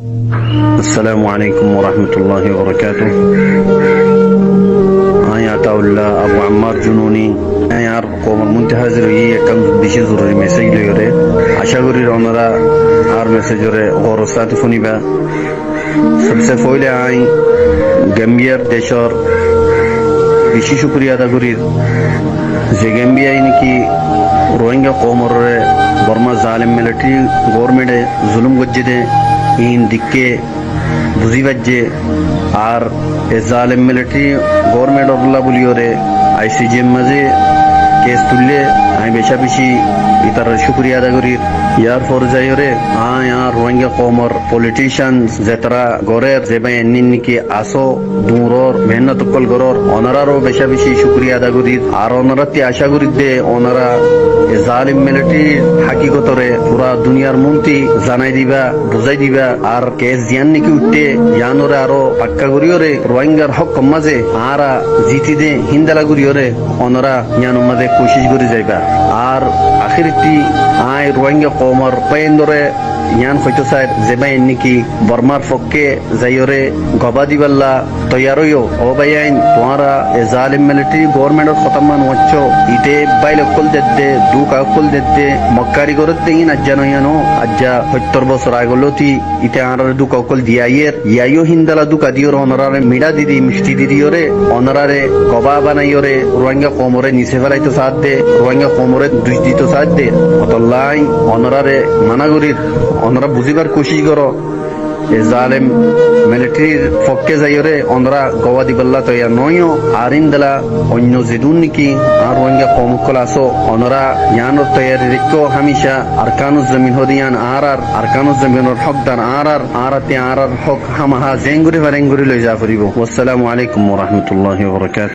السلام عليكم ورحمة الله وبركاته. أنا عطاء أبو عمار جنوني. यार कोमल मुंते हाजिर हुई कम दिशे जरूरी मैसेज ले रे आशा करी रौनरा आर मैसेज रे और साथ फुनिबा सबसे पहले आई गैम्बियर देशर বেশি শুকরিয়া আদা করি যে গেম্বিয়া ইনকি রোহিঙ্গা কওমরে বর্মা জালিম মিলিটারি গভর্নমেন্টে জুলুম গজ্জে ইন দিকে বুঝি বাজে আর এ জালিম মিলিটারি গভর্নমেন্ট অরলা বলিওরে আইসিজি মাঝে কেস তুললে আমি বেশি ইতার শুকরিয়া আদা করি ইয়ার পর্যায়ে আর রোহিঙ্গা কওমর পলিটিশিয়ান যেতারা গরের যে ভাই নিকি আসো দূরর মেহনত কল গরর ওনারারও বেশি শুকরিয়া আদা করি আর ওনারাতে আশা করি দে ওনারা জালিম মিলিটারি হাকিকতরে পুরা দুনিয়ার মন্ত্রী জানাই দিবা বুঝাই দিবা আর কেস জিয়ান নাকি উঠতে ইয়ানোরে আরো পাক্কা করিওরে রোহিঙ্গার হক মাঝে আরা জিতি দে হিন্দালা করিওরে ওনারা ইয়ান মাঝে কোশিশ করে যাইবা আর আখিরটি আই রোহিঙ্গা কওমর পেন্দরে ইয়ান হয়তো স্যার যে ভাই নাকি বর্মার পক্ষে যাইওরে গবা দিবাল্লা তৈয়ারইও ও ভাইয়াইন তোমারা এ জালিম মিলিটারি গভর্নমেন্টের খতমান হচ্ছ ইতে বাইলে কল দেতে দুকা কল দেতে মক্কারি করতে ইন আজ্জা নয়ানো আজ্জা 70 বছর আগলতি ইতে আর দুকা কল দিয়াইয়ের ইয়াইও হিন্দালা দুকা দিওর অনরারে মিডা দিদি মিষ্টি দিদিওরে অনরারে গবা বানাইওরে রোহিঙ্গা কওমরে নিচে ফেলাইতো সাথ দে রোহিঙ্গা কওমরে দুই দিত সাথ দে অতলাই অনরারে মানাগরির অনরা বুঝিবার কোশিশ করো এ জালেম মিলিটারির পক্ষে যাইরে অনরা গওয়া দিবাল্লা তৈয়ার নয়ও আরিন্দলা অন্য যেদুন নাকি আর রোহিঙ্গা কমকল আসো অনরা ইয়ানোর তৈয়ারি রেখো হামেশা আরকানুজ জমিন হদিয়ান আর আরকানুজ জমিনের হকদার আরাতে আর হক হামাহা জেঙ্গুরি ভারেঙ্গুরি লই যা ফুরিব। আসসালামু আলাইকুম ওয়া রাহমাতুল্লাহি ওয়া বারাকাতুহু।